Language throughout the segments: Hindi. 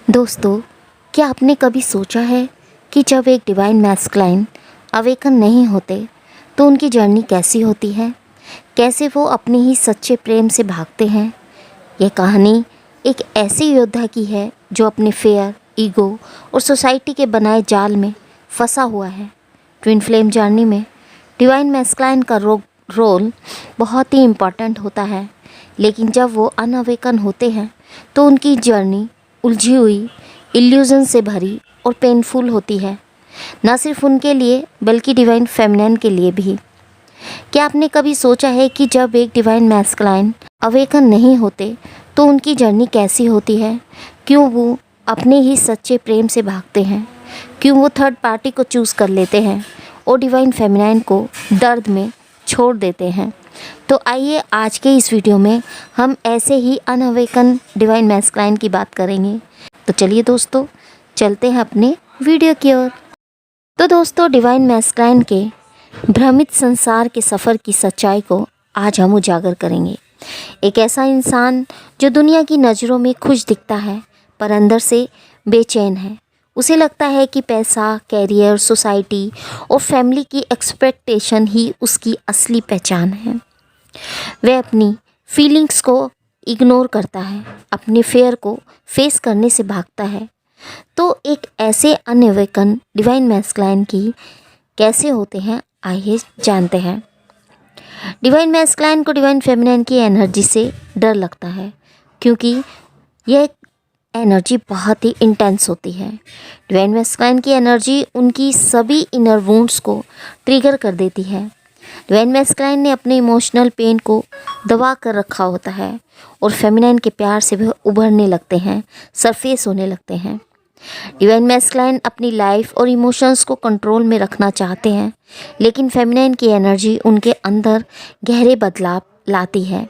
दोस्तों, क्या आपने कभी सोचा है कि जब एक डिवाइन मैस्कुलाइन अवेकन नहीं होते तो उनकी जर्नी कैसी होती है? कैसे वो अपने ही सच्चे प्रेम से भागते हैं? यह कहानी एक ऐसी योद्धा की है जो अपने फेयर, ईगो और सोसाइटी के बनाए जाल में फंसा हुआ है। ट्विन फ्लेम जर्नी में डिवाइन मैस्कुलाइन का रोल बहुत ही इम्पॉर्टेंट होता है, लेकिन जब वो अनअवेकन होते हैं तो उनकी जर्नी उलझी हुई, इल्यूजन से भरी और पेनफुल होती है, न सिर्फ उनके लिए बल्कि डिवाइन फेमिनिन के लिए भी। क्या आपने कभी सोचा है कि जब एक डिवाइन मैस्कुलाइन अवेकन नहीं होते तो उनकी जर्नी कैसी होती है? क्यों वो अपने ही सच्चे प्रेम से भागते हैं? क्यों वो थर्ड पार्टी को चूज़ कर लेते हैं और डिवाइन फेमिनिन को दर्द में छोड़ देते हैं? तो आइए आज के इस वीडियो में हम ऐसे ही अनअवेकन डिवाइन मैस्कुलाइन की बात करेंगे। तो चलिए दोस्तों, चलते हैं अपने वीडियो की ओर। तो दोस्तों, डिवाइन मैस्कुलाइन के भ्रमित संसार के सफ़र की सच्चाई को आज हम उजागर करेंगे। एक ऐसा इंसान जो दुनिया की नज़रों में खुश दिखता है पर अंदर से बेचैन है। उसे लगता है कि पैसा, कैरियर, सोसाइटी और फैमिली की एक्सपेक्टेशन ही उसकी असली पहचान है। वह अपनी फीलिंग्स को इग्नोर करता है, अपने फेयर को फेस करने से भागता है। तो एक ऐसे अनअवेकन डिवाइन मैस्कुलाइन की कैसे होते हैं, आइए जानते हैं। डिवाइन मैस्कुलाइन को डिवाइन फेमिनिन की एनर्जी से डर लगता है क्योंकि यह एनर्जी बहुत ही इंटेंस होती है। डिवाइन मैस्कुलाइन की एनर्जी उनकी सभी इनर वुंड्स को ट्रिगर कर देती है। डिवाइन मैस्कुलाइन ने अपने इमोशनल पेन को दबा कर रखा होता है और फेमिनिन के प्यार से वह उभरने लगते हैं, सरफेस होने लगते हैं। डिवाइन मैस्कुलाइन अपनी लाइफ और इमोशंस को कंट्रोल में रखना चाहते हैं, लेकिन फेमिनिन की एनर्जी उनके अंदर गहरे बदलाव लाती है।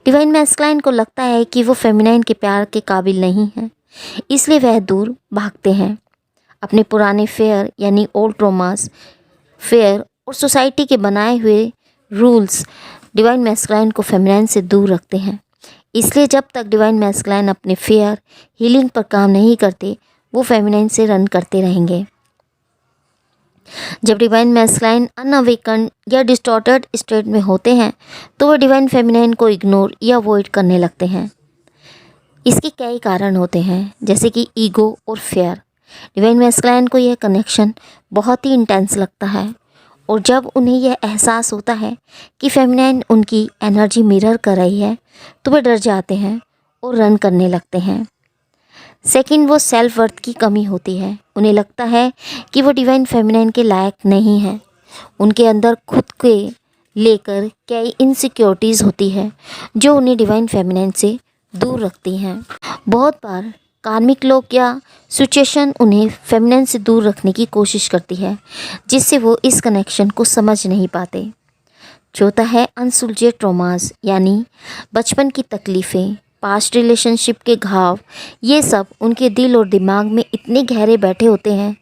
डिवाइन मैस्कुलाइन को लगता है कि वो फेमिनिन के प्यार के काबिल नहीं है, इसलिए वह दूर भागते हैं। अपने पुराने फेयर यानी ओल्ड ट्रॉमास, फेयर और सोसाइटी के बनाए हुए रूल्स डिवाइन मैस्कुलाइन को फेमिनिन से दूर रखते हैं। इसलिए जब तक डिवाइन मैस्कुलाइन अपने फेयर हीलिंग पर काम नहीं करते, वो फेमिनिन से रन करते रहेंगे। जब डिवाइन मैस्कुलाइन अनअवेकन या डिस्टॉर्टेड स्टेट में होते हैं तो वह डिवाइन फेमिनिन को इग्नोर या अवॉइड करने लगते हैं। इसके कई कारण होते हैं, जैसे कि ईगो और फेयर। डिवाइन मैस्कुलाइन को यह कनेक्शन बहुत ही इंटेंस लगता है और जब उन्हें यह एहसास होता है कि फेमिनिन उनकी एनर्जी मिरर कर रही है तो वे डर जाते हैं और रन करने लगते हैं। सेकंड, वो सेल्फ वर्थ की कमी होती है। उन्हें लगता है कि वो डिवाइन फेमिनिन के लायक नहीं है। उनके अंदर खुद के लेकर कई इनसिक्योरिटीज़ होती है जो उन्हें डिवाइन फेमिनिन से दूर रखती हैं। बहुत बार कार्मिक लोग या सिचुएशन उन्हें फेमिनिन से दूर रखने की कोशिश करती है, जिससे वो इस कनेक्शन को समझ नहीं पाते। चौथा है अनसुलझे ट्रॉमास, यानी बचपन की तकलीफ़ें, पास्ट रिलेशनशिप के घाव। ये सब उनके दिल और दिमाग में इतने गहरे बैठे होते हैं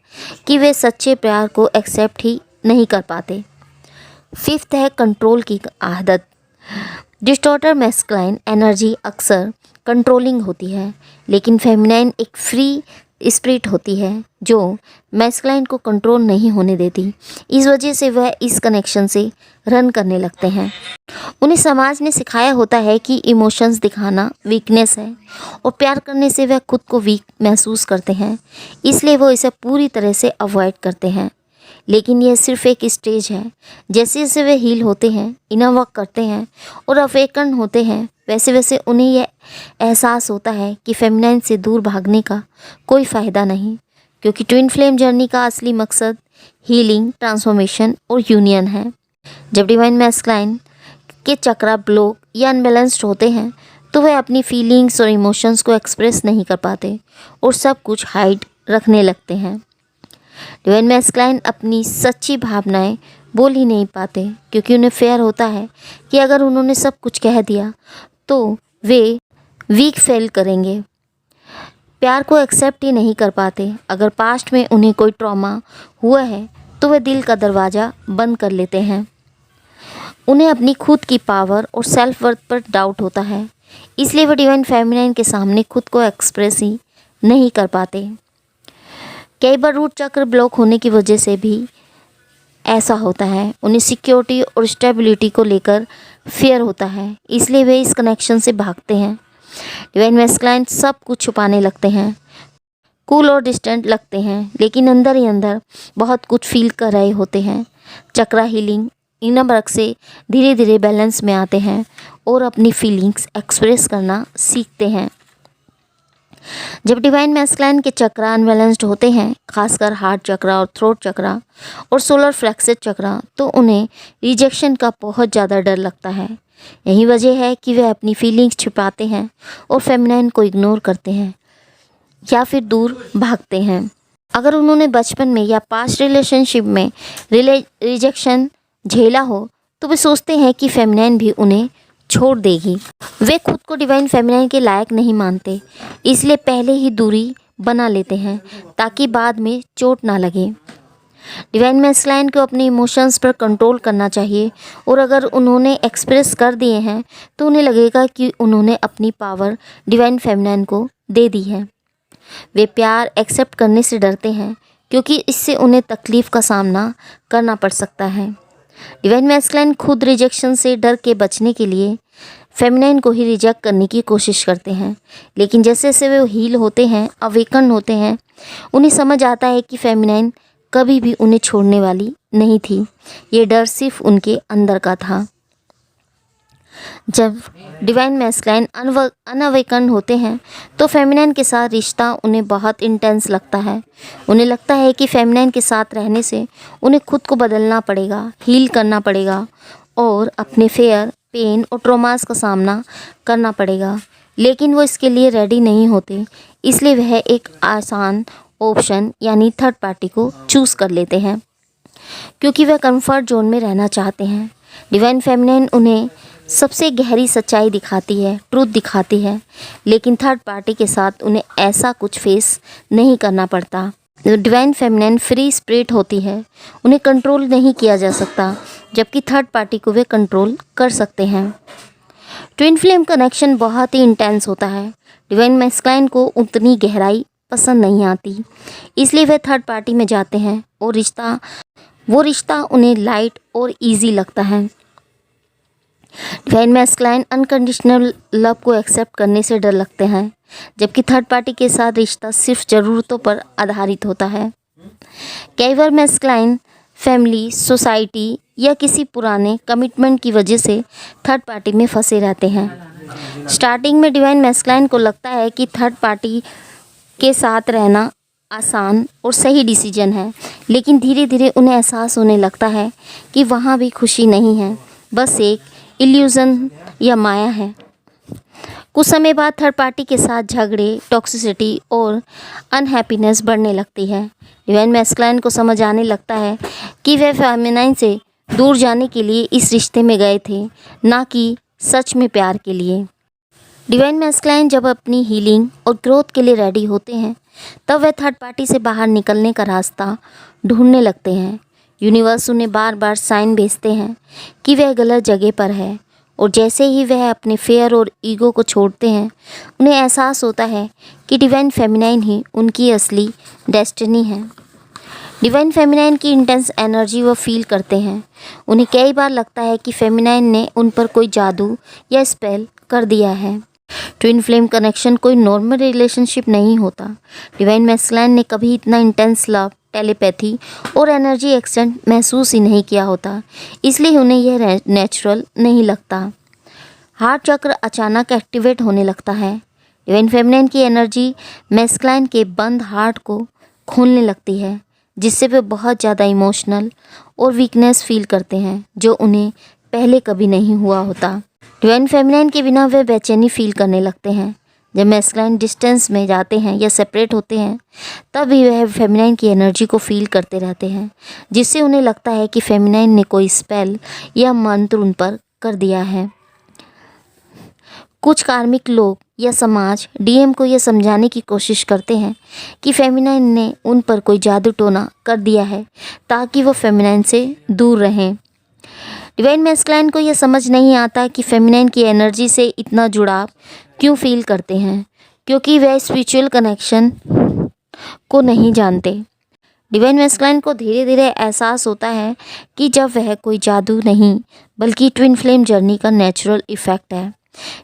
कि वे सच्चे प्यार को एक्सेप्ट ही नहीं कर पाते। फिफ्थ है कंट्रोल की आदत। डिस्टॉर्टर मैस्कुलाइन एनर्जी अक्सर कंट्रोलिंग होती है, लेकिन फेमिनिन एक फ्री स्पिरिट होती है जो मैस्कुलाइन को कंट्रोल नहीं होने देती। इस वजह से वह इस कनेक्शन से रन करने लगते हैं। उन्हें समाज ने सिखाया होता है कि इमोशंस दिखाना वीकनेस है और प्यार करने से वह खुद को वीक महसूस करते हैं, इसलिए वो इसे पूरी तरह से अवॉइड करते हैं। लेकिन यह सिर्फ एक स्टेज है। जैसे जैसे वे हील होते हैं, इनर वर्क करते हैं और अवेकन होते हैं, वैसे वैसे उन्हें यह एहसास होता है कि फेमिनिन से दूर भागने का कोई फ़ायदा नहीं, क्योंकि ट्विन फ्लेम जर्नी का असली मकसद हीलिंग, ट्रांसफॉर्मेशन और यूनियन है। जब डिवाइन मैस्कुलाइन के चक्रा ब्लॉक या अनबैलेंस्ड होते हैं तो वह अपनी फीलिंग्स और इमोशंस को एक्सप्रेस नहीं कर पाते और सब कुछ हाइड रखने लगते हैं। डिवाइन मैस्कुलाइन अपनी सच्ची भावनाएं बोल ही नहीं पाते क्योंकि उन्हें फेयर होता है कि अगर उन्होंने सब कुछ कह दिया तो वे वीक फेल करेंगे। प्यार को एक्सेप्ट ही नहीं कर पाते। अगर पास्ट में उन्हें कोई ट्रॉमा हुआ है तो वे दिल का दरवाज़ा बंद कर लेते हैं। उन्हें अपनी खुद की पावर और सेल्फ वर्थ पर डाउट होता है, इसलिए वे डिवाइन फेमिनिन के सामने खुद को एक्सप्रेस ही नहीं कर पाते। कई बार रूट चक्र ब्लॉक होने की वजह से भी ऐसा होता है। उन्हें सिक्योरिटी और स्टेबिलिटी को लेकर फियर होता है, इसलिए वे इस कनेक्शन से भागते हैं। डिवाइन मैस्कुलाइन सब कुछ छुपाने लगते हैं, कूल और डिस्टेंट लगते हैं, लेकिन अंदर ही अंदर बहुत कुछ फील कर रहे होते हैं। चक्रा हीलिंग इनर वर्क से धीरे धीरे बैलेंस में आते हैं और अपनी फीलिंग्स एक्सप्रेस करना सीखते हैं। जब डिवाइन मैस्कुलाइन के चक्रा अनबैलेंस्ड होते हैं, खासकर हार्ट चक्रा और थ्रोट चक्रा और सोलर फ्लेक्सस चक्रा, तो उन्हें रिजेक्शन का बहुत ज़्यादा डर लगता है। यही वजह है कि वे अपनी फीलिंग्स छिपाते हैं और फेमिनाइन को इग्नोर करते हैं या फिर दूर भागते हैं। अगर उन्होंने बचपन में या पास्ट रिलेशनशिप में रिजेक्शन झेला हो तो वे सोचते हैं कि फेमिनाइन भी उन्हें छोड़ देगी। वे खुद को डिवाइन फेमिनाइन के लायक नहीं मानते, इसलिए पहले ही दूरी बना लेते हैं ताकि बाद में चोट ना लगे। डिवाइन मैस्कुलाइन को अपने इमोशंस पर कंट्रोल करना चाहिए, और अगर उन्होंने एक्सप्रेस कर दिए हैं तो उन्हें लगेगा कि उन्होंने अपनी पावर डिवाइन फेमिनाइन को दे दी है। वे प्यार एक्सेप्ट करने से डरते हैं क्योंकि इससे उन्हें तकलीफ़ का सामना करना पड़ सकता है। डिवाइन मैस्कुलाइन खुद रिजेक्शन से डर के बचने के लिए फेमिनाइन को ही रिजेक्ट करने की कोशिश करते हैं, लेकिन जैसे जैसे वे हील होते हैं, अवेकन होते हैं, उन्हें समझ आता है कि फेमिनाइन कभी भी उन्हें छोड़ने वाली नहीं थी। ये डर सिर्फ उनके अंदर का था। जब डिवाइन मैस्कुलाइन अनअवेकन होते हैं तो फेमिनाइन के साथ रिश्ता उन्हें बहुत इंटेंस लगता है। उन्हें लगता है कि फेमिनाइन के साथ रहने से उन्हें खुद को बदलना पड़ेगा, हील करना पड़ेगा और अपने फेयर, पेन और ट्रॉमास का सामना करना पड़ेगा, लेकिन वो इसके लिए रेडी नहीं होते। इसलिए वह एक आसान ऑप्शन यानी थर्ड पार्टी को चूज़ कर लेते हैं क्योंकि वह कंफर्ट जोन में रहना चाहते हैं। डिवाइन फेमिनाइन उन्हें सबसे गहरी सच्चाई दिखाती है, ट्रूथ दिखाती है, लेकिन थर्ड पार्टी के साथ उन्हें ऐसा कुछ फेस नहीं करना पड़ता। डिवाइन फेमिनाइन फ्री स्पिरिट होती है, उन्हें कंट्रोल नहीं किया जा सकता, जबकि थर्ड पार्टी को वे कंट्रोल कर सकते हैं। ट्विन फ्लेम कनेक्शन बहुत ही इंटेंस होता है। डिवाइन मैस्कुलाइन को उतनी गहराई पसंद नहीं आती, इसलिए वे थर्ड पार्टी में जाते हैं और वो रिश्ता उन्हें लाइट और इजी लगता है। डिवाइन मैस्कुलाइन अनकंडीशनल लव को एक्सेप्ट करने से डर लगते हैं, जबकि थर्ड पार्टी के साथ रिश्ता सिर्फ ज़रूरतों पर आधारित होता है। कई बार मैस्कुलाइन फैमिली, सोसाइटी या किसी पुराने कमिटमेंट की वजह से थर्ड पार्टी में फंसे रहते हैं। स्टार्टिंग में डिवाइन मैस्कुलाइन को लगता है कि थर्ड पार्टी के साथ रहना आसान और सही डिसीजन है, लेकिन धीरे धीरे उन्हें एहसास होने लगता है कि वहाँ भी खुशी नहीं है, बस एक इल्यूज़न या माया है। कुछ समय बाद थर्ड पार्टी के साथ झगड़े, टॉक्सिसिटी और अनहैप्पीनेस बढ़ने लगती है। डिवाइन मैस्कुलाइन को समझ आने लगता है कि वे फेमिनाइन से दूर जाने के लिए इस रिश्ते में गए थे, ना कि सच में प्यार के लिए। डिवाइन मैस्कुलाइन जब अपनी हीलिंग और ग्रोथ के लिए रेडी होते हैं, तब वे थर्ड पार्टी से बाहर निकलने का रास्ता ढूंढने लगते हैं। यूनिवर्स उन्हें बार बार साइन भेजते हैं कि वह गलत जगह पर है, और जैसे ही वह अपने फेयर और ईगो को छोड़ते हैं, उन्हें एहसास होता है कि डिवाइन फेमिनाइन ही उनकी असली डेस्टिनी है। डिवाइन फेमिनाइन की इंटेंस एनर्जी वो फील करते हैं। उन्हें कई बार लगता है कि फेमिनाइन ने उन पर कोई जादू या स्पेल कर दिया है। ट्विन फ्लेम कनेक्शन कोई नॉर्मल रिलेशनशिप नहीं होता। डिवाइन मैस्कुलाइन ने कभी इतना इंटेंस लव, टेलीपैथी और एनर्जी एक्सचेंज महसूस ही नहीं किया होता, इसलिए उन्हें यह नेचुरल नहीं लगता। हार्ट चक्र अचानक एक्टिवेट होने लगता है। डिवाइन फेमिनाइन की एनर्जी मैस्कुलाइन के बंद हार्ट को खोलने लगती है, जिससे वे बहुत ज़्यादा इमोशनल और वीकनेस फील करते हैं, जो उन्हें पहले कभी नहीं हुआ होता। डिवाइन फेमिनाइन के बिना वे बेचैनी फील करने लगते हैं। जब मैस्कुलाइन डिस्टेंस में जाते हैं या सेपरेट होते हैं, तब भी वह फेमिनाइन की एनर्जी को फील करते रहते हैं, जिससे उन्हें लगता है कि फेमिनाइन ने कोई स्पेल या मंत्र उन पर कर दिया है। कुछ कार्मिक लोग या समाज डीएम को यह समझाने की कोशिश करते हैं कि फेमिनाइन ने उन पर कोई जादू टोना कर दिया है ताकि वो फेमिनाइन से दूर रहें। डिवाइन मैस्कुलाइन को यह समझ नहीं आता कि फेमिनाइन की एनर्जी से इतना जुड़ाव क्यों फील करते हैं, क्योंकि वह स्पिरिचुअल कनेक्शन को नहीं जानते। डिवाइन मैस्कुलाइन को धीरे धीरे एहसास होता है कि जब वह कोई जादू नहीं बल्कि ट्विन फ्लेम जर्नी का नेचुरल इफेक्ट है।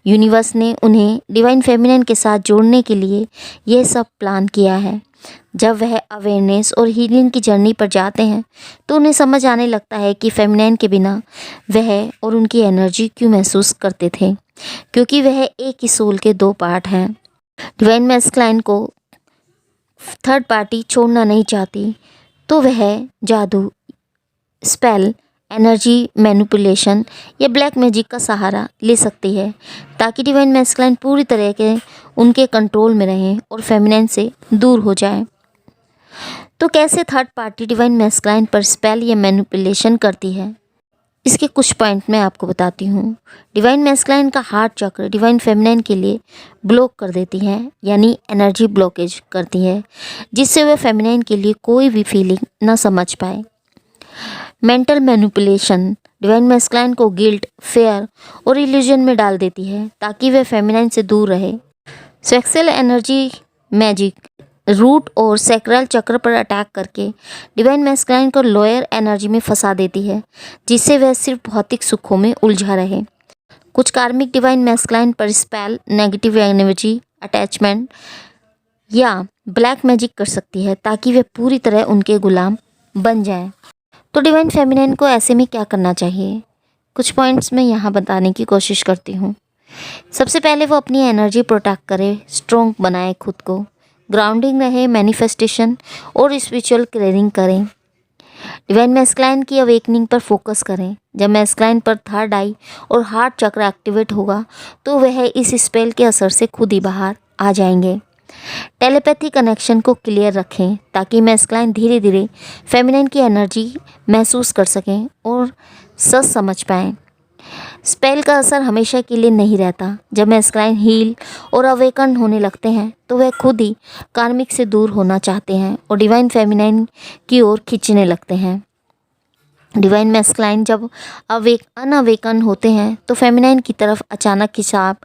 यूनिवर्स ने उन्हें डिवाइन फेमिनिन के साथ जोड़ने के लिए यह सब प्लान किया है। जब वह अवेयरनेस और हीलिंग की जर्नी पर जाते हैं तो उन्हें समझ आने लगता है कि फेमिनिन के बिना वह और उनकी एनर्जी क्यों महसूस करते थे, क्योंकि वह एक ही सोल के दो पार्ट हैं। डिवाइन मैस्कुलाइन को थर्ड पार्टी छोड़ना नहीं चाहती तो वह जादू, स्पेल, एनर्जी मैनिपुलेशन या ब्लैक मैजिक का सहारा ले सकती है ताकि डिवाइन मैस्कुलाइन पूरी तरह के उनके कंट्रोल में रहें और फेमिनिन से दूर हो जाए। तो कैसे थर्ड पार्टी डिवाइन मैस्कुलाइन पर स्पेल या मैनिपुलेशन करती है, इसके कुछ पॉइंट मैं आपको बताती हूँ। डिवाइन मैस्कुलाइन का हार्ट चक्र डिवाइन फेमिनिन के लिए ब्लॉक कर देती है, यानी एनर्जी ब्लॉकेज करती है, जिससे वह फेमिनिन के लिए कोई भी फीलिंग ना समझ पाए। मेंटल मैनिपुलेशन डिवाइन मैस्कुलाइन को गिल्ट, फेयर और इल्यूजन में डाल देती है ताकि वह फेमिनिन से दूर रहे। सेक्सुअल एनर्जी मैजिक रूट और सैक्रल चक्र पर अटैक करके डिवाइन मैस्कुलाइन को लोअर एनर्जी में फंसा देती है, जिससे वह सिर्फ भौतिक सुखों में उलझा रहे। कुछ कार्मिक डिवाइन मैस्कुलाइन पर स्पेल, नेगेटिव एनर्जी अटैचमेंट या ब्लैक मैजिक कर सकती है ताकि वह पूरी तरह उनके गुलाम बन जाए। तो डिवाइन फेमिनिन को ऐसे में क्या करना चाहिए, कुछ पॉइंट्स मैं यहाँ बताने की कोशिश करती हूँ। सबसे पहले वो अपनी एनर्जी प्रोटेक्ट करे, स्ट्रॉन्ग बनाए, खुद को ग्राउंडिंग रहे, मैनिफेस्टेशन और स्पिरिचुअल क्लियरिंग करें। डिवाइन मैस्कुलाइन की अवेकनिंग पर फोकस करें। जब मैस्कुलाइन पर थर्ड आई और हार्ट चक्र एक्टिवेट होगा तो वह इस स्पेल के असर से खुद ही बाहर आ जाएंगे। टेलीपैथी कनेक्शन को क्लियर रखें ताकि मैस्कुलाइन धीरे धीरे फेमिनिन की एनर्जी महसूस कर सकें और सच समझ पाएँ। स्पेल का असर हमेशा के लिए नहीं रहता। जब मैस्कुलाइन हील और अवेकन होने लगते हैं तो वह खुद ही कार्मिक से दूर होना चाहते हैं और डिवाइन फेमिनिन की ओर खींचने लगते हैं। डिवाइन मैस्कुलाइन जब अनअवेकन होते हैं तो फेमिनिन की तरफ अचानक खिंचाव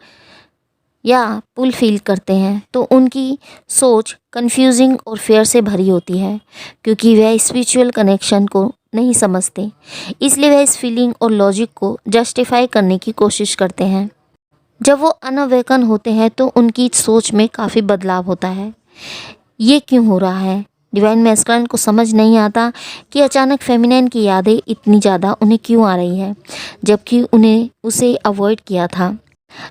या पुल फील करते हैं तो उनकी सोच कंफ्यूजिंग और फेयर से भरी होती है, क्योंकि वह स्पिरिचुअल कनेक्शन को नहीं समझते। इसलिए वह इस फीलिंग और लॉजिक को जस्टिफाई करने की कोशिश करते हैं। जब वो अनअवेकन होते हैं तो उनकी सोच में काफ़ी बदलाव होता है। ये क्यों हो रहा है? डिवाइन मैस्कुलाइन को समझ नहीं आता कि अचानक फेमिनिन की यादें इतनी ज़्यादा उन्हें क्यों आ रही हैं, जबकि उन्हें उसे अवॉइड किया था।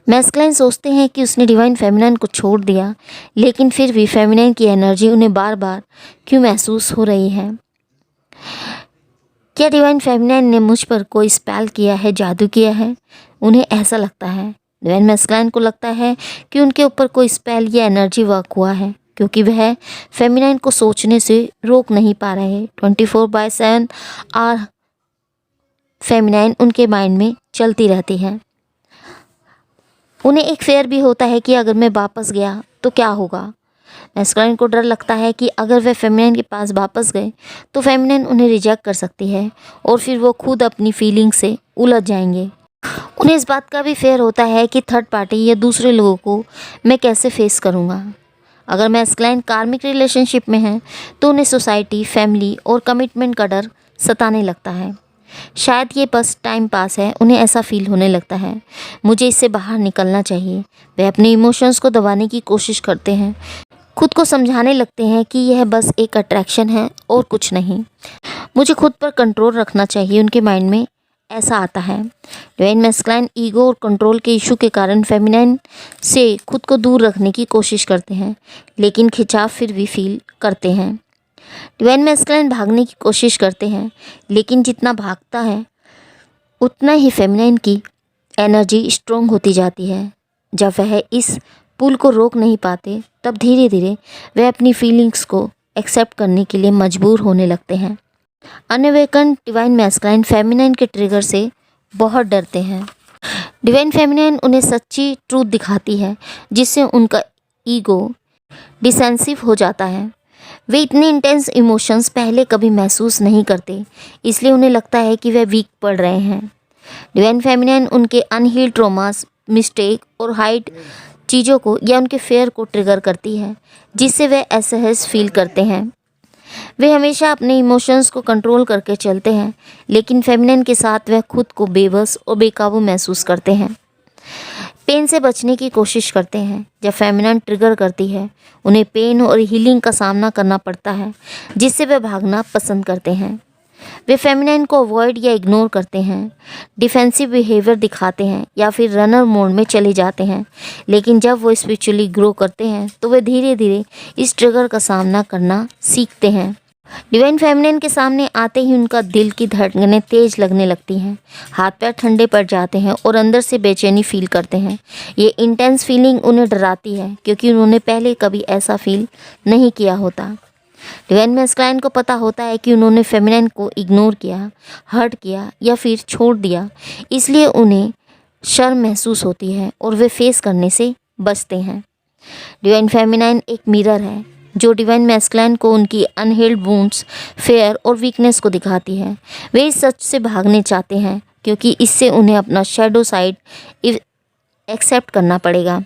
मैस्कुलाइन सोचते हैं कि उसने डिवाइन फेमिनिन को छोड़ दिया, लेकिन फिर भी फेमिनिन की एनर्जी उन्हें बार बार क्यों महसूस हो रही है। क्या डिवाइन फेमिनिन ने मुझ पर कोई स्पेल किया है, जादू किया है? उन्हें ऐसा लगता है। डिवाइन मैस्कुलाइन को लगता है कि उनके ऊपर कोई स्पेल या एनर्जी वर्क हुआ है, क्योंकि वह फेमिनिन को सोचने से रोक नहीं पा रहे। 24/7 आवर फेमिनिन उनके माइंड में चलती रहती है। उन्हें एक फेयर भी होता है कि अगर मैं वापस गया तो क्या होगा। मैस्कुलाइन को डर लगता है कि अगर वे फेमिनिन के पास वापस गए तो फेमिनिन उन्हें रिजेक्ट कर सकती है और फिर वो खुद अपनी फीलिंग से उलझ जाएंगे। उन्हें इस बात का भी फेयर होता है कि थर्ड पार्टी या दूसरे लोगों को मैं कैसे फेस करूँगा। अगर मैस्कुलाइन कार्मिक रिलेशनशिप में है तो उन्हें सोसाइटी, फैमिली और कमिटमेंट का डर सताने लगता है। शायद ये बस टाइम पास है, उन्हें ऐसा फील होने लगता है मुझे इससे बाहर निकलना चाहिए। वे अपने इमोशंस को दबाने की कोशिश करते हैं, खुद को समझाने लगते हैं कि यह बस एक अट्रैक्शन है और कुछ नहीं। मुझे खुद पर कंट्रोल रखना चाहिए, उनके माइंड में ऐसा आता है। डिवाइन मैस्कुलाइन ईगो और कंट्रोल के इशू के कारण फेमिनिन से खुद को दूर रखने की कोशिश करते हैं, लेकिन खिंचाव फिर भी फील करते हैं। डिवाइन मैस्कुलाइन भागने की कोशिश करते हैं, लेकिन जितना भागता है उतना ही फेमिनिन की एनर्जी स्ट्रॉन्ग होती जाती है। जब वह इस पुल को रोक नहीं पाते तब धीरे धीरे वह अपनी फीलिंग्स को एक्सेप्ट करने के लिए मजबूर होने लगते हैं। अनअवेकन डिवाइन मैस्कुलाइन फेमिनिन के ट्रिगर से बहुत डरते हैं। डिवाइन फेमिनिन उन्हें सच्ची ट्रूथ दिखाती है, जिससे उनका ईगो डिसेंसिव हो जाता है। वे इतने इंटेंस इमोशंस पहले कभी महसूस नहीं करते, इसलिए उन्हें लगता है कि वे वीक पड़ रहे हैं। डिवाइन फेमिनिन उनके अनहील्ड ट्रॉमास, मिस्टेक और हाइड चीज़ों को या उनके फेयर को ट्रिगर करती है, जिससे वे असहज फील करते हैं। वे हमेशा अपने इमोशंस को कंट्रोल करके चलते हैं, लेकिन फेमिनिन के साथ वह खुद को बेबस और बेकाबू महसूस करते हैं। पेन से बचने की कोशिश करते हैं। जब फेमिनिन ट्रिगर करती है, उन्हें पेन और हीलिंग का सामना करना पड़ता है, जिससे वे भागना पसंद करते हैं। वे फेमिनिन को अवॉइड या इग्नोर करते हैं, डिफेंसिव बिहेवियर दिखाते हैं या फिर रनर मोड में चले जाते हैं। लेकिन जब वो स्पिरिचुअली ग्रो करते हैं तो वे धीरे धीरे इस ट्रिगर का सामना करना सीखते हैं। डिवाइन फेमिनिन के सामने आते ही उनका दिल की धड़कनें तेज लगने लगती हैं, हाथ पैर ठंडे पड़ जाते हैं और अंदर से बेचैनी फील करते हैं। ये इंटेंस फीलिंग उन्हें डराती है, क्योंकि उन्होंने पहले कभी ऐसा फील नहीं किया होता। डिवाइन मैस्कुलाइन को पता होता है कि उन्होंने फेमिनिन को इग्नोर किया, हर्ट किया या फिर छोड़ दिया, इसलिए उन्हें शर्म महसूस होती है और वे फेस करने से बचते हैं। डिवाइन फेमिनिन एक मिरर है जो डिवाइन मैस्कुलाइन को उनकी अनहील्ड वुंड्स, फेयर और वीकनेस को दिखाती है। वे इस सच से भागने चाहते हैं, क्योंकि इससे उन्हें अपना शैडो साइड एक्सेप्ट करना पड़ेगा।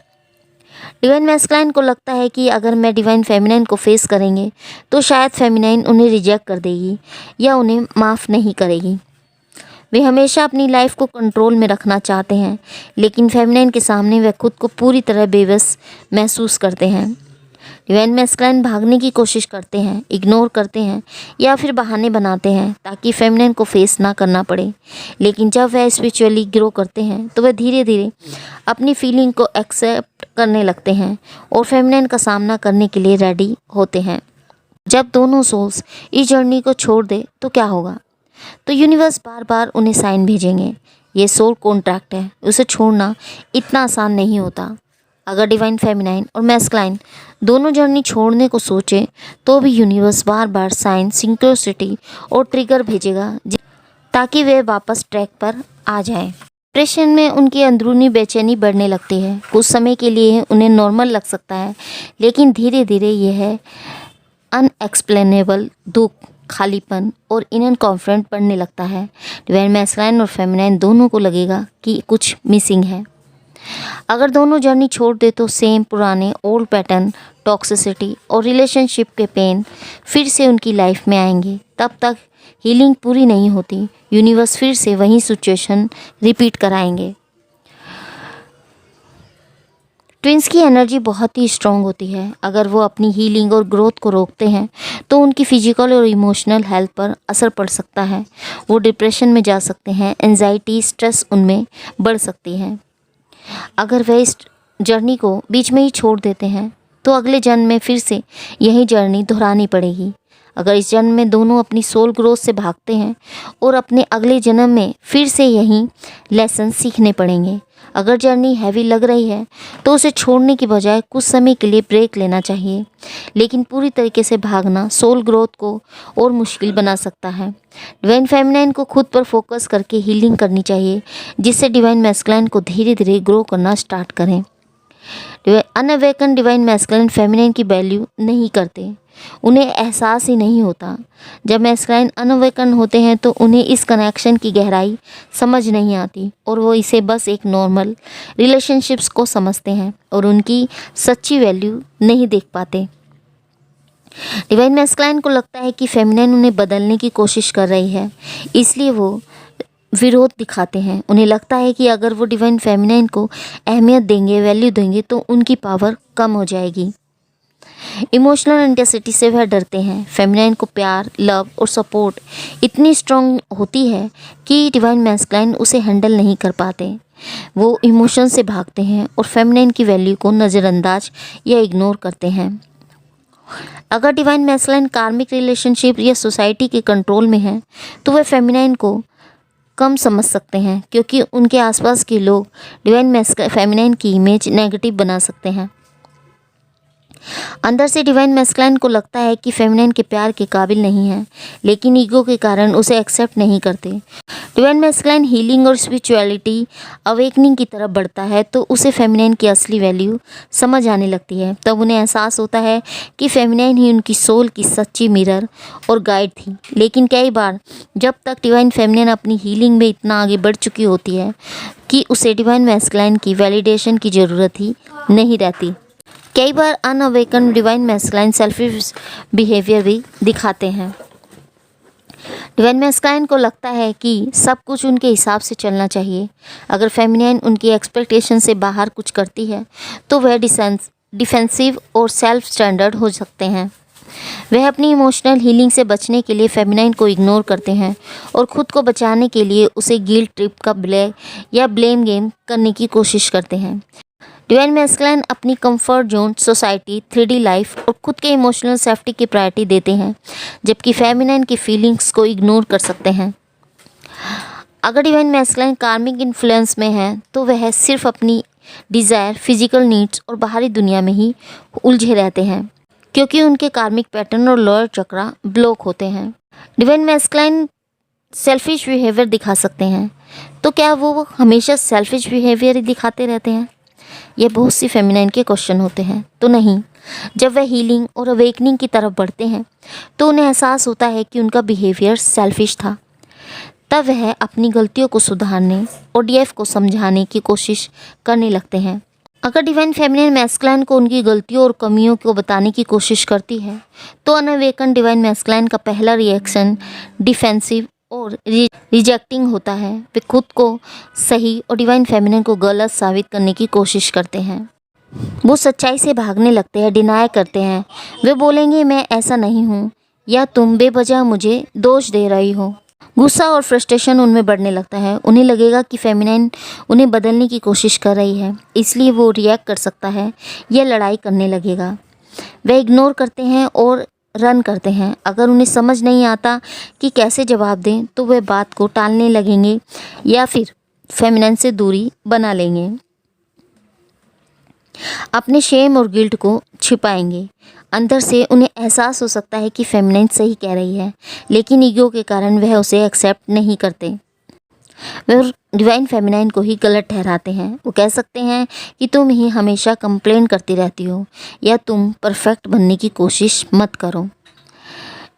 डिवाइन मैस्कुलाइन को लगता है कि अगर मैं डिवाइन फेमिनिन को फेस करेंगे तो शायद फेमिनिन उन्हें रिजेक्ट कर देगी या उन्हें माफ़ नहीं करेगी। वे हमेशा अपनी लाइफ को कंट्रोल में रखना चाहते हैं, लेकिन फेमिनिन के सामने वे खुद को पूरी तरह बेबस महसूस करते हैं। डिवाइन मैस्कुलाइन भागने की कोशिश करते हैं, इग्नोर करते हैं या फिर बहाने बनाते हैं ताकि फेमिनिन को फेस ना करना पड़े। लेकिन जब वह स्पिरिचुअली ग्रो करते हैं तो वह धीरे धीरे अपनी फीलिंग को एक्सेप्ट करने लगते हैं और फेमिनिन का सामना करने के लिए रेडी होते हैं। जब दोनों सोल्स इस जर्नी को छोड़ दे तो क्या होगा? तो यूनिवर्स बार बार उन्हें साइन भेजेंगे। ये सोल कॉन्ट्रैक्ट है, उसे छोड़ना इतना आसान नहीं होता। अगर डिवाइन फेमिनिन और मैस्कुलाइन दोनों जर्नी छोड़ने को सोचे तो भी यूनिवर्स बार बार साइन, सिंक्रोसिटी और ट्रिगर भेजेगा ताकि वे वापस ट्रैक पर आ जाएं। डिप्रेशन में उनकी अंदरूनी बेचैनी बढ़ने लगती है। कुछ समय के लिए उन्हें नॉर्मल लग सकता है, लेकिन धीरे धीरे यह अनएक्सप्लेनेबल दुख, खालीपन और इनर कॉन्फिडेंट बढ़ने लगता है। डिवाइन मैस्कुलाइन और फेमिनिन दोनों को लगेगा कि कुछ मिसिंग है। अगर दोनों जर्नी छोड़ दे तो सेम पुराने ओल्ड पैटर्न, टॉक्सिसिटी और रिलेशनशिप के पेन फिर से उनकी लाइफ में आएंगे। तब तक हीलिंग पूरी नहीं होती, यूनिवर्स फिर से वही सिचुएशन रिपीट कराएंगे। ट्विंस की एनर्जी बहुत ही स्ट्रॉन्ग होती है। अगर वो अपनी हीलिंग और ग्रोथ को रोकते हैं तो उनकी फिजिकल और इमोशनल हेल्थ पर असर पड़ सकता है। वो डिप्रेशन में जा सकते हैं, एंजाइटी, स्ट्रेस उनमें बढ़ सकती है। अगर वे इस जर्नी को बीच में ही छोड़ देते हैं तो अगले जन्म में फिर से यही जर्नी दोहरानी पड़ेगी। अगर इस जन्म में दोनों अपनी सोल ग्रोथ से भागते हैं और अपने अगले जन्म में फिर से यही लेसन सीखने पड़ेंगे। अगर जर्नी हैवी लग रही है तो उसे छोड़ने की बजाय कुछ समय के लिए ब्रेक लेना चाहिए, लेकिन पूरी तरीके से भागना सोल ग्रोथ को और मुश्किल बना सकता है। डिवाइन फेमिनिन को खुद पर फोकस करके हीलिंग करनी चाहिए, जिससे डिवाइन मैस्कुलाइन को धीरे धीरे ग्रो करना स्टार्ट करें। अनअवेकन डिवाइन मैस्कुलाइन फेमिनिन की वैल्यू नहीं करते, उन्हें एहसास ही नहीं होता। जब मैस्कुलाइन अनअवेकन होते हैं तो उन्हें इस कनेक्शन की गहराई समझ नहीं आती और वो इसे बस एक नॉर्मल रिलेशनशिप्स को समझते हैं और उनकी सच्ची वैल्यू नहीं देख पाते। डिवाइन मैस्कुलाइन को लगता है कि फेमिनिन उन्हें बदलने की कोशिश कर रही है, इसलिए वो विरोध दिखाते हैं। उन्हें लगता है कि अगर वो डिवाइन फेमिनिन को अहमियत देंगे, वैल्यू देंगे तो उनकी पावर कम हो जाएगी। इमोशनल इंटेंसिटी से वह डरते हैं। फेमिनिन को प्यार, लव और सपोर्ट इतनी स्ट्रॉन्ग होती है कि डिवाइन मैस्कुलाइन उसे हैंडल नहीं कर पाते। वो इमोशन से भागते हैं और फेमिनिन की वैल्यू को नज़रअंदाज या इग्नोर करते हैं। अगर डिवाइन मैस्कुलाइन कार्मिक रिलेशनशिप या सोसाइटी के कंट्रोल में है तो वह फेमिनिन को कम समझ सकते हैं, क्योंकि उनके आसपास के लोग डिवाइन फेमिनिन की इमेज नेगेटिव बना सकते हैं। अंदर से डिवाइन मैस्कुलाइन को लगता है कि फेमिनाइन के प्यार के काबिल नहीं है, लेकिन ईगो के कारण उसे एक्सेप्ट नहीं करते। डिवाइन मैस्कुलाइन हीलिंग और स्पिरिचुअलिटी अवेकनिंग की तरफ बढ़ता है तो उसे फेमिनाइन की असली वैल्यू समझ आने लगती है। तब उन्हें एहसास होता है कि फेमिनाइन ही उनकी सोल की सच्ची मिरर और गाइड थी। लेकिन कई बार जब तक डिवाइन फेमिनाइन अपनी हीलिंग में इतना आगे बढ़ चुकी होती है कि उसे डिवाइन मैस्कुलाइन की वैलिडेशन की ज़रूरत ही नहीं रहती। कई बार अनअवेकन डिवाइन मैस्कुलाइन सेल्फिश बिहेवियर भी दिखाते हैं। डिवाइन मैस्कुलाइन को लगता है कि सब कुछ उनके हिसाब से चलना चाहिए। अगर फेमिनाइन उनकी एक्सपेक्टेशन से बाहर कुछ करती है तो वह डिफेंसिव और सेल्फ स्टैंडर्ड हो सकते हैं। वह अपनी इमोशनल हीलिंग से बचने के लिए फेमिनाइन को इग्नोर करते हैं और ख़ुद को बचाने के लिए उसे गिल्ट ट्रिप का ब्लेम गेम करने की कोशिश करते हैं। डिवाइन मैस्कुलाइन अपनी comfort zone, society, 3D life और खुद के इमोशनल सेफ्टी की प्रायोरिटी देते हैं, जबकि फेमिनाइन की फीलिंग्स को इग्नोर कर सकते हैं। अगर डिवाइन मैस्कुलाइन कार्मिक इन्फ्लुएंस में है तो वह सिर्फ अपनी डिज़ायर, फिजिकल नीड्स और बाहरी दुनिया में ही उलझे रहते हैं, क्योंकि उनके कार्मिक पैटर्न और लोअर चक्रा ब्लॉक होते हैं। डिवाइन मैस्कुलाइन सेल्फिश बिहेवियर दिखा सकते हैं, तो क्या वो हमेशा सेल्फिश बिहेवियर ही दिखाते रहते हैं? ये बहुत सी फेमिनाइन के क्वेश्चन होते हैं। तो नहीं, जब वह हीलिंग और अवेकनिंग की तरफ बढ़ते हैं तो उन्हें एहसास होता है कि उनका बिहेवियर सेल्फिश था। तब वह अपनी गलतियों को सुधारने और डीएफ को समझाने की कोशिश करने लगते हैं। अगर डिवाइन फेमिनाइन मैस्कुलाइन को उनकी गलतियों और कमियों को बताने की कोशिश करती है तो अनअवेकन डिवाइन मैस्कुलाइन का पहला रिएक्शन डिफेंसिव और रिजेक्टिंग होता है। वे खुद को सही और डिवाइन फेमिनाइन को गलत साबित करने की कोशिश करते हैं। वो सच्चाई से भागने लगते हैं, डिनाय करते हैं। वे बोलेंगे मैं ऐसा नहीं हूँ या तुम बेवजह मुझे दोष दे रही हो। गुस्सा और फ्रस्ट्रेशन उनमें बढ़ने लगता है। उन्हें लगेगा कि फेमिनाइन उन्हें बदलने की कोशिश कर रही है, इसलिए वो रिएक्ट कर सकता है या लड़ाई करने लगेगा। वे इग्नोर करते हैं और रन करते हैं। अगर उन्हें समझ नहीं आता कि कैसे जवाब दें तो वे बात को टालने लगेंगे या फिर फेमिनाइन से दूरी बना लेंगे, अपने शेम और गिल्ट को छिपाएंगे। अंदर से उन्हें एहसास हो सकता है कि फेमिनाइन सही कह रही है, लेकिन ईगो के कारण वह उसे एक्सेप्ट नहीं करते। वह डिवाइन फेमिनाइन को ही गलत ठहराते हैं। वो कह सकते हैं कि तुम ही हमेशा कंप्लेन करती रहती हो या तुम परफेक्ट बनने की कोशिश मत करो।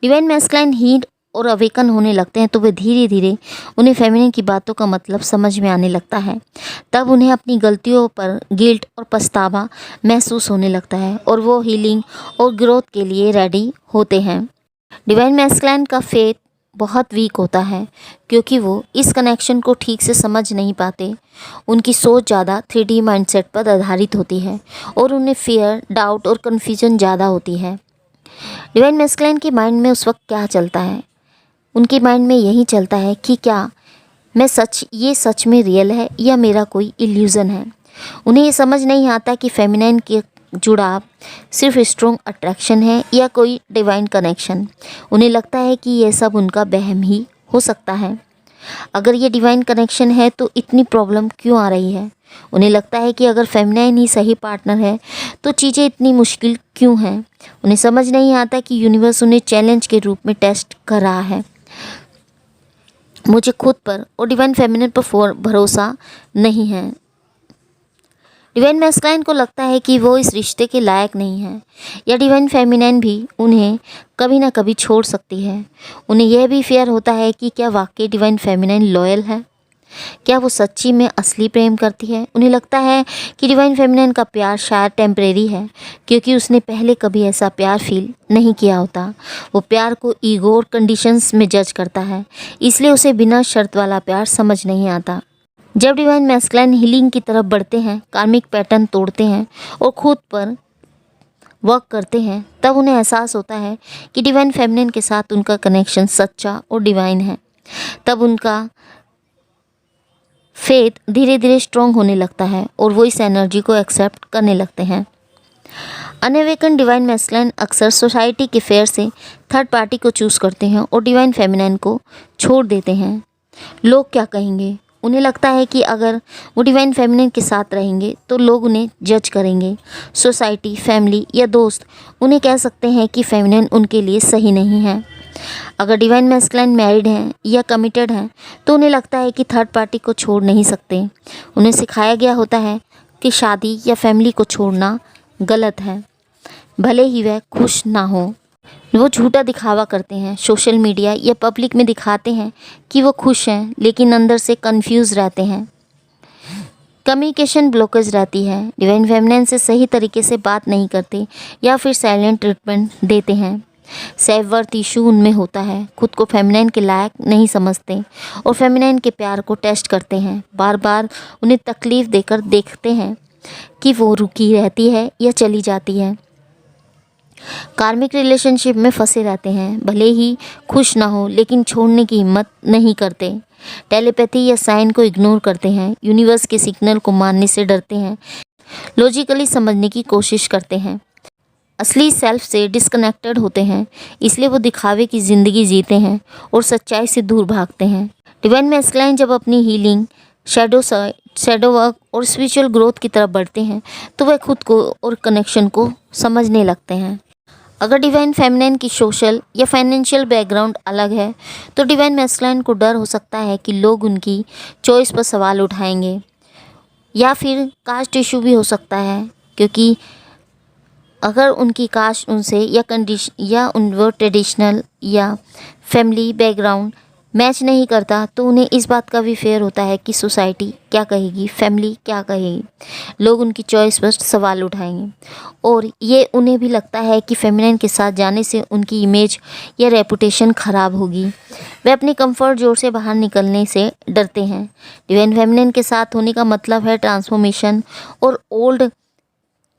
डिवाइन मैस्कुलाइन हीट और अवेकन होने लगते हैं तो वे धीरे धीरे उन्हें फेमिनाइन की बातों का मतलब समझ में आने लगता है। तब उन्हें अपनी गलतियों पर गिल्ट और पछतावा महसूस होने लगता है और वो हीलिंग और ग्रोथ के लिए रेडी होते हैं। डिवाइन मैस्कुलाइन का फेथ बहुत वीक होता है क्योंकि वो इस कनेक्शन को ठीक से समझ नहीं पाते। उनकी सोच ज़्यादा 3D माइंडसेट पर आधारित होती है और उन्हें फियर, डाउट और कन्फ्यूजन ज़्यादा होती है। डिवाइन मैस्कुलाइन के माइंड में उस वक्त क्या चलता है? उनके माइंड में यही चलता है कि क्या ये सच में रियल है या मेरा कोई इल्यूज़न है। उन्हें ये समझ नहीं आता कि फेमिनाइन के जुड़ाव सिर्फ स्ट्रॉन्ग अट्रैक्शन है या कोई डिवाइन कनेक्शन। उन्हें लगता है कि यह सब उनका वहम ही हो सकता है। अगर ये डिवाइन कनेक्शन है तो इतनी प्रॉब्लम क्यों आ रही है? उन्हें लगता है कि अगर फेमिनाइन ही सही पार्टनर है तो चीज़ें इतनी मुश्किल क्यों हैं। उन्हें समझ नहीं आता कि यूनिवर्स उन्हें चैलेंज के रूप में टेस्ट कर रहा है। मुझे खुद पर और डिवाइन फेमिनाइन पर भरोसा नहीं है। डिवाइन मैस्कुलाइन को लगता है कि वो इस रिश्ते के लायक नहीं है या डिवाइन फेमिनाइन भी उन्हें कभी ना कभी छोड़ सकती है। उन्हें यह भी फियर होता है कि क्या वाकई डिवाइन फेमिनाइन लॉयल है, क्या वो सच्ची में असली प्रेम करती है। उन्हें लगता है कि डिवाइन फेमिनाइन का प्यार शायद टेम्परेरी है क्योंकि उसने पहले कभी ऐसा प्यार फील नहीं किया होता। वो प्यार को ईगो और कंडीशंस में जज करता है, इसलिए उसे बिना शर्त वाला प्यार समझ नहीं आता। जब डिवाइन मैस्कुलाइन हीलिंग की तरफ बढ़ते हैं, कार्मिक पैटर्न तोड़ते हैं और खुद पर वर्क करते हैं, तब उन्हें एहसास होता है कि डिवाइन फेमिनाइन के साथ उनका कनेक्शन सच्चा और डिवाइन है। तब उनका फेथ धीरे धीरे स्ट्रॉन्ग होने लगता है और वो इस एनर्जी को एक्सेप्ट करने लगते हैं। अनअवेकन डिवाइन मैस्कुलाइन अक्सर सोसाइटी के फेयर से थर्ड पार्टी को चूज़ करते हैं और डिवाइन फेमिनाइन को छोड़ देते हैं। लोग क्या कहेंगे, उन्हें लगता है कि अगर वो डिवाइन फेमिनिन के साथ रहेंगे तो लोग उन्हें जज करेंगे। सोसाइटी, फैमिली या दोस्त उन्हें कह सकते हैं कि फेमिनिन उनके लिए सही नहीं है। अगर डिवाइन मैस्कुलाइन मैरिड हैं या कमिटेड हैं तो उन्हें लगता है कि थर्ड पार्टी को छोड़ नहीं सकते। उन्हें सिखाया गया होता है कि शादी या फैमिली को छोड़ना गलत है, भले ही वह खुश ना हो। वो झूठा दिखावा करते हैं, सोशल मीडिया या पब्लिक में दिखाते हैं कि वो खुश हैं, लेकिन अंदर से कंफ्यूज रहते हैं। कम्युनिकेशन ब्लॉकेज रहती है, डिवाइन फेमिनिन से सही तरीके से बात नहीं करते या फिर साइलेंट ट्रीटमेंट देते हैं। सेल्फ वर्थ इशू उनमें होता है, खुद को फेमिनिन के लायक नहीं समझते और फेमिनिन के प्यार को टेस्ट करते हैं। बार बार उन्हें तकलीफ़ देकर देखते हैं कि वो रुकी रहती है या चली जाती है। कार्मिक रिलेशनशिप में फंसे रहते हैं, भले ही खुश ना हो लेकिन छोड़ने की हिम्मत नहीं करते। टेलीपैथी या साइन को इग्नोर करते हैं, यूनिवर्स के सिग्नल को मानने से डरते हैं, लॉजिकली समझने की कोशिश करते हैं, असली सेल्फ से डिस्कनेक्टेड होते हैं, इसलिए वो दिखावे की ज़िंदगी जीते हैं और सच्चाई से दूर भागते हैं। डिवाइन मैस्कुलाइन जब अपनी हीलिंग, शैडो वर्क और स्पिरिचुअल ग्रोथ की तरफ बढ़ते हैं तो वह खुद को और कनेक्शन को समझने लगते हैं। अगर डिवाइन फेमिनिन की सोशल या फाइनेंशियल बैकग्राउंड अलग है तो डिवाइन मैस्कुलाइन को डर हो सकता है कि लोग उनकी चॉइस पर सवाल उठाएंगे, या फिर कास्ट इशू भी हो सकता है, क्योंकि अगर उनकी कास्ट उनसे या वो ट्रेडिशनल या फैमिली बैकग्राउंड मैच नहीं करता तो उन्हें इस बात का भी फेयर होता है कि सोसाइटी क्या कहेगी, फैमिली क्या कहेगी, लोग उनकी चॉइस पर सवाल उठाएंगे। और ये उन्हें भी लगता है कि फेमिनिन के साथ जाने से उनकी इमेज या रेपुटेशन ख़राब होगी। वे अपने कंफर्ट जोन से बाहर निकलने से डरते हैं। डिवाइन फेमिनिन के साथ होने का मतलब है ट्रांसफॉर्मेशन और ओल्ड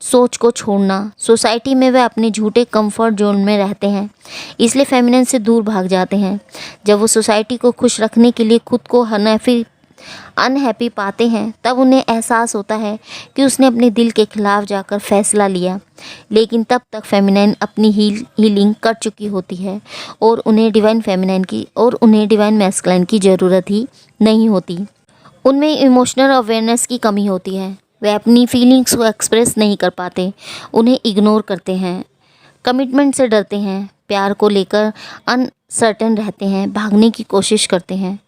सोच को छोड़ना। सोसाइटी में वे अपने झूठे कंफर्ट जोन में रहते हैं, इसलिए फेमिनिन से दूर भाग जाते हैं। जब वो सोसाइटी को खुश रखने के लिए खुद को अनहैप्पी पाते हैं तब उन्हें एहसास होता है कि उसने अपने दिल के खिलाफ जाकर फैसला लिया, लेकिन तब तक फेमिनिन अपनी हीलिंग कर चुकी होती है और उन्हें डिवाइन मैस्कुलाइन की ज़रूरत ही नहीं होती। उनमें इमोशनल अवेयरनेस की कमी होती है, वे अपनी फीलिंग्स को एक्सप्रेस नहीं कर पाते, उन्हें इग्नोर करते हैं, कमिटमेंट से डरते हैं, प्यार को लेकर अनसर्टेन रहते हैं, भागने की कोशिश करते हैं।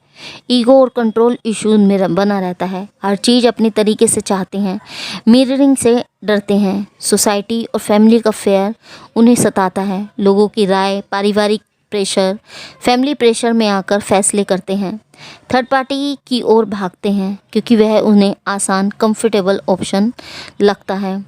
ईगो और कंट्रोल इशू में बना रहता है, हर चीज़ अपने तरीके से चाहते हैं, मिररिंग से डरते हैं। सोसाइटी और फैमिली का फेयर उन्हें सताता है, लोगों की राय, पारिवारिक प्रेशर, फैमिली प्रेशर में आकर फैसले करते हैं। थर्ड पार्टी की ओर भागते हैं क्योंकि वह उन्हें आसान, कंफर्टेबल ऑप्शन लगता है।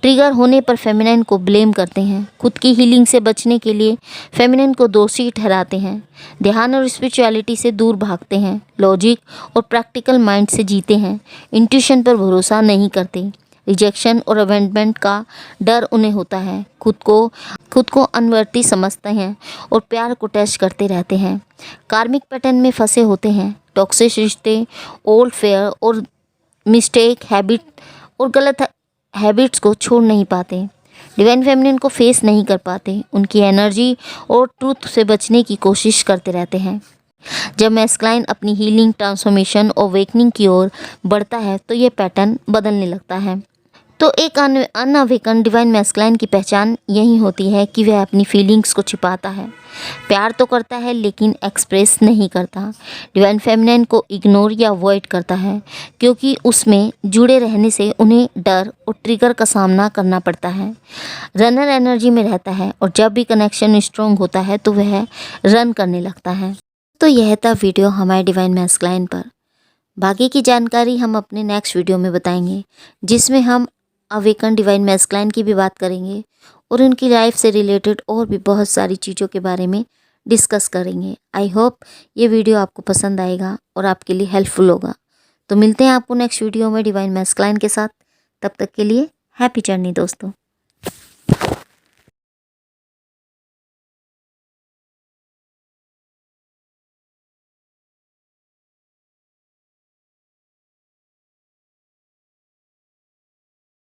ट्रिगर होने पर फेमिनिन को ब्लेम करते हैं, खुद की हीलिंग से बचने के लिए फेमिनिन को दोषी ठहराते हैं। ध्यान और स्पिरिचुअलिटी से दूर भागते हैं, लॉजिक और प्रैक्टिकल माइंड से जीते हैं, इंट्यूशन पर भरोसा नहीं करते। रिजेक्शन और अबैंडनमेंट का डर उन्हें होता है, खुद को अनवर्ती समझते हैं और प्यार को टेस्ट करते रहते हैं। कार्मिक पैटर्न में फंसे होते हैं, टॉक्सिक रिश्ते, ओल्ड फेयर और मिस्टेक हैबिट और गलत हैबिट्स को छोड़ नहीं पाते। डिवाइन फेमिनिन को फेस नहीं कर पाते, उनकी एनर्जी और ट्रूथ से बचने की कोशिश करते रहते हैं। जब मैस्कुलाइन अपनी हीलिंग, ट्रांसफॉर्मेशन और अवेकनिंग की ओर बढ़ता है तो ये पैटर्न बदलने लगता है। तो एक अनअवेकन डिवाइन मैस्कुलाइन की पहचान यही होती है कि वह अपनी फीलिंग्स को छिपाता है, प्यार तो करता है लेकिन एक्सप्रेस नहीं करता। डिवाइन फेमिनिन को इग्नोर या अवॉइड करता है क्योंकि उसमें जुड़े रहने से उन्हें डर और ट्रिगर का सामना करना पड़ता है। रनर एनर्जी में रहता है और जब भी कनेक्शन स्ट्रॉन्ग होता है तो वह रन करने लगता है। तो यह था वीडियो हमारे डिवाइन मैस्कुलाइन पर। बाकी की जानकारी हम अपने नेक्स्ट वीडियो में बताएंगे, जिसमें हम अवेकन डिवाइन मैस्कुलाइन की भी बात करेंगे और उनकी लाइफ से रिलेटेड और भी बहुत सारी चीज़ों के बारे में डिस्कस करेंगे। आई होप ये वीडियो आपको पसंद आएगा और आपके लिए हेल्पफुल होगा। तो मिलते हैं आपको नेक्स्ट वीडियो में डिवाइन मैस्कुलाइन के साथ। तब तक के लिए हैप्पी जर्नी दोस्तों।